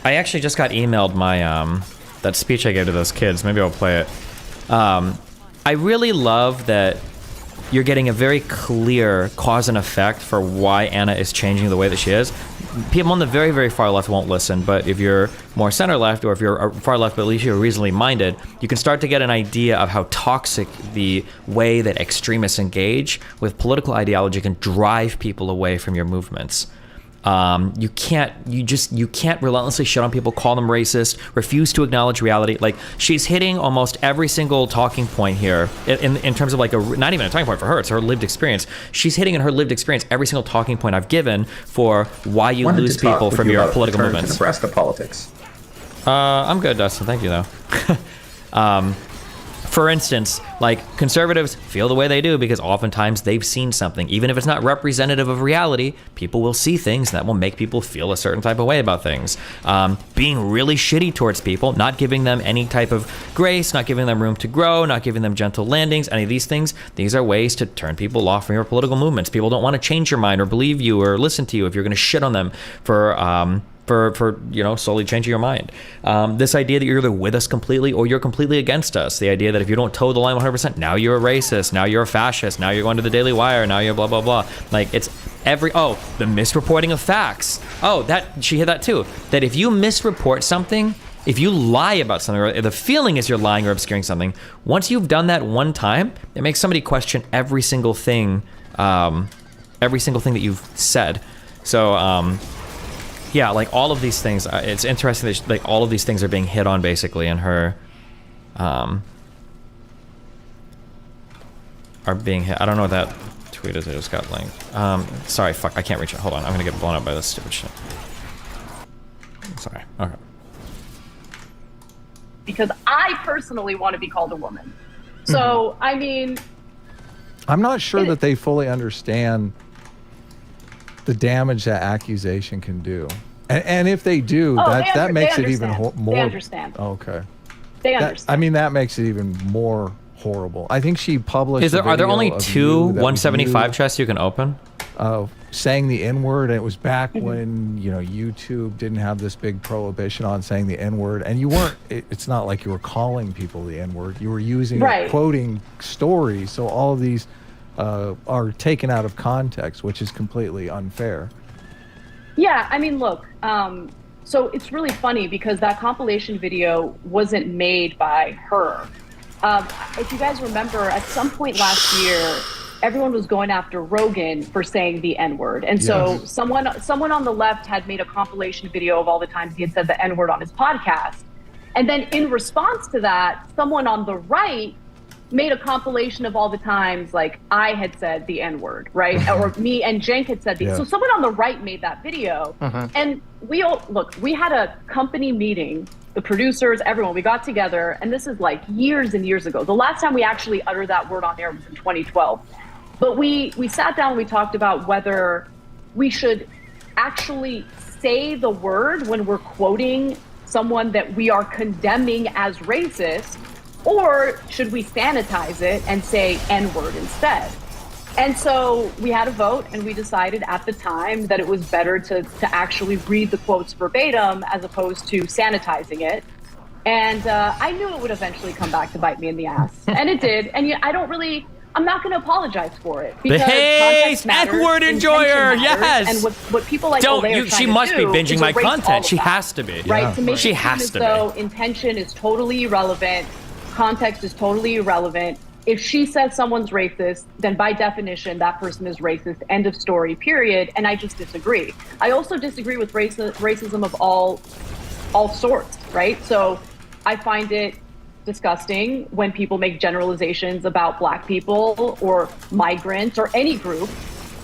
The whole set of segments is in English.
I actually just got emailed my that speech I gave to those kids. Maybe I'll play it. I really love that you're getting a very clear cause and effect for why Anna is changing the way that she is. People on the very, very far left won't listen, but if you're more center left, or if you're far left, but at least you're reasonably minded, you can start to get an idea of how toxic the way that extremists engage with political ideology can drive people away from your movements. You can't relentlessly shit on people, call them racist, refuse to acknowledge reality. Like, she's hitting almost every single talking point here in terms of like not even a talking point for her, it's her lived experience. She's hitting in her lived experience every single talking point I've given for why you lose people from your political movements. Nebraska politics. I'm good, Dustin. Thank you, though. For instance, like, conservatives feel the way they do because oftentimes they've seen something. Even if it's not representative of reality, people will see things that will make people feel a certain type of way about things. Being really shitty towards people, not giving them any type of grace, not giving them room to grow, not giving them gentle landings, any of these things, these are ways to turn people off from your political movements. People don't want to change your mind or believe you or listen to you if you're going to shit on them for slowly changing your mind. This idea that you're either with us completely or you're completely against us. The idea that if you don't toe the line 100%, now you're a racist, now you're a fascist, now you're going to the Daily Wire, now you're blah, blah, blah. Like, it's the misreporting of facts. She hit that too. That if you misreport something, if you lie about something, or the feeling is you're lying or obscuring something, once you've done that one time, it makes somebody question every single thing that you've said. So, yeah, like, all of these things, it's interesting that like all of these things are being hit on basically in her, are being hit. I don't know what that tweet is. I just got linked. Sorry, fuck, I can't reach it. Hold on, I'm gonna get blown up by this stupid shit. Sorry. Okay. Because I personally want to be called a woman. So, I mean, I'm not sure that they fully understand the damage that accusation can do, and if they do, that makes it even more. They understand. Okay. They understand. I mean, that makes it even more horrible. I think she published. Are there only two 175 chests you can open? Saying the N-word, and it was back when YouTube didn't have this big prohibition on saying the N-word, and you weren't. It's not like you were calling people the N-word. You were using quoting stories. So all of these are taken out of context, which is completely unfair. Yeah, I mean, look, so it's really funny because that compilation video wasn't made by her. If you guys remember, at some point last year, everyone was going after Rogan for saying the N-word. And so someone on the left had made a compilation video of all the times he had said the N-word on his podcast. And then in response to that, someone on the right made a compilation of all the times like I had said the N-word, right? Or me and Cenk had said so someone on the right made that video. And we had a company meeting, the producers, everyone, we got together, and this is like years and years ago. The last time we actually uttered that word on air was in 2012. But we sat down and we talked about whether we should actually say the word when we're quoting someone that we are condemning as racist, or should we sanitize it and say N-word instead? And so we had a vote, and we decided at the time that it was better to actually read the quotes verbatim as opposed to sanitizing it. And I knew it would eventually come back to bite me in the ass. And it did. And I'm not going to apologize for it. Because context matters, N-word enjoyer, matters, and what people like she must be binging my content. She has to be. Right? To make she it has seem as to though be. intention is totally irrelevant. Context is totally irrelevant. If she says someone's racist, then by definition, that person is racist. End of story, period. And I just disagree. I also disagree with racism of all sorts, right? So I find it disgusting when people make generalizations about Black people or migrants or any group.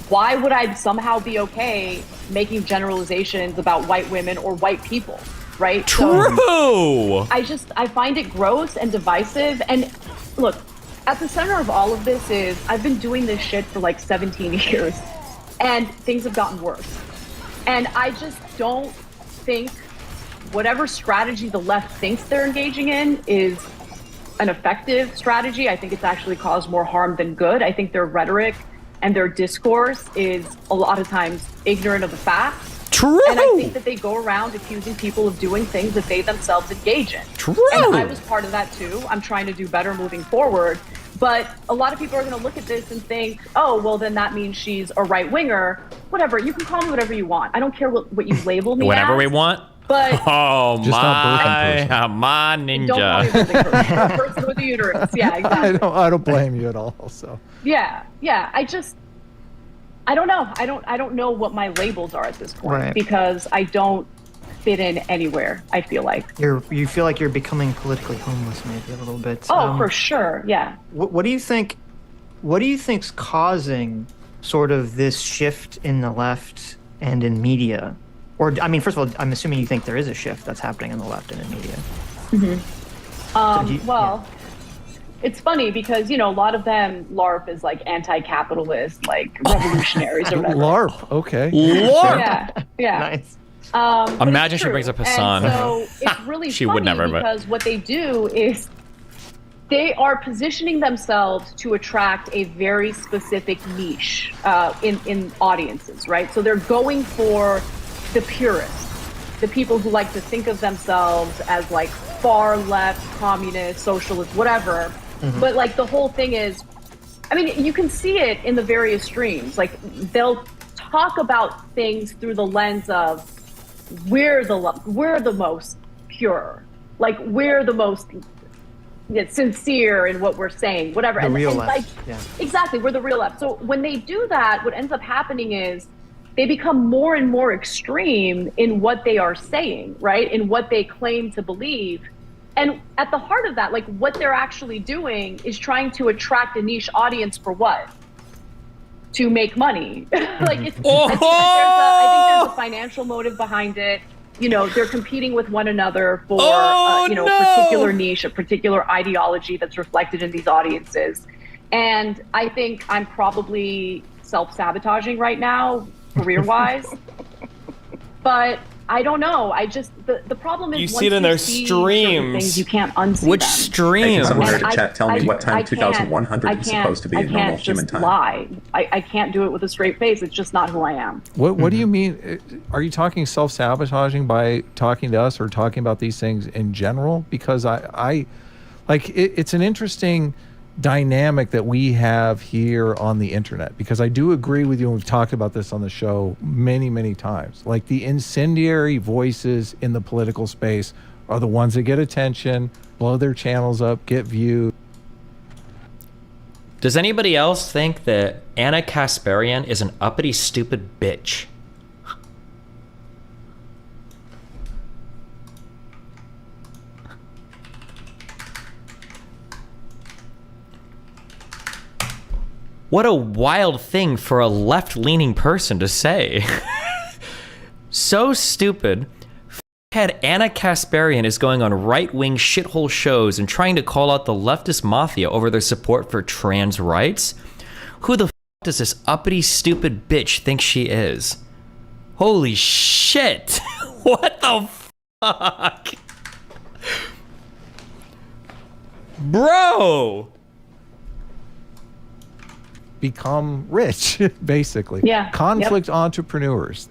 Why would I somehow be okay making generalizations about white women or white people? Right? True. So I find it gross and divisive. And look, at the center of all of this is I've been doing this shit for like 17 years and things have gotten worse. And I just don't think whatever strategy the left thinks they're engaging in is an effective strategy. I think it's actually caused more harm than good. I think their rhetoric and their discourse is a lot of times ignorant of the facts. True. And I think that they go around accusing people of doing things that they themselves engage in. True. And I was part of that too. I'm trying to do better moving forward. But a lot of people are going to look at this and think, oh, well, then that means she's a right winger. Whatever. You can call me whatever you want. I don't care what you label me Whatever as. we want. But Just not birthing person. my don't call me a ninja. birthing person. A person with a uterus. Yeah, exactly. I don't blame you at all. So Yeah. I don't know. I don't know what my labels are at this point Right. because I don't fit in anywhere, I feel like. You feel like you're becoming politically homeless, maybe a little bit. Oh, for sure. Yeah. What do you think? What do you think's causing sort of this shift in the left and in media? Or, I mean, first of all, I'm assuming you think there is a shift that's happening in the left and in media. Well, it's funny because, a lot of them LARP is like anti-capitalist, like revolutionaries or whatever. LARP, okay. Lord. Yeah. Nice. But Imagine it's she true. brings up Hassan. And so it's really She funny would never, but- because what they do is they are positioning themselves to attract a very specific niche in audiences, right? So they're going for the purists, the people who like to think of themselves as like far left, communist, socialist, whatever. But like the whole thing is, I mean, you can see it in the various streams. Like they'll talk about things through the lens of we're the most pure, like we're the most sincere in what we're saying, whatever. The real like, left. Yeah. exactly, we're the real left. So when they do that, what ends up happening is they become more and more extreme in what they are saying, right? In what they claim to believe. And at the heart of that, like what they're actually doing is trying to attract a niche audience for what? To make money. Like it's, I think there's a financial motive behind it. They're competing with one another for a particular niche, a particular ideology that's reflected in these audiences. And I think I'm probably self-sabotaging right now, career-wise. But I don't know. The problem is You once see it in their see certain streams. things, you can't unsee Which them. stream? Hey, can someone And in the chat tell me what time I can't- 2100 is supposed to be I in normal can't human just time? lie. I can't do it with a straight face. It's just not who I am. What do you mean? Are you talking self-sabotaging by talking to us or talking about these things in general? Because I like it's an interesting dynamic that we have here on the internet, because I do agree with you, and we've talked about this on the show many times. Like the incendiary voices in the political space are the ones that get attention, blow their channels up, get views. Does anybody else think that Anna Kasparian is an uppity, stupid bitch? What a wild thing for a left-leaning person to say. So stupid. Head Anna Kasparian is going on right-wing shithole shows and trying to call out the leftist mafia over their support for trans rights? Who the does this uppity, stupid bitch think she is? Holy shit! What the fuck? Bro! Become rich, basically. Yeah. Conflict entrepreneurs.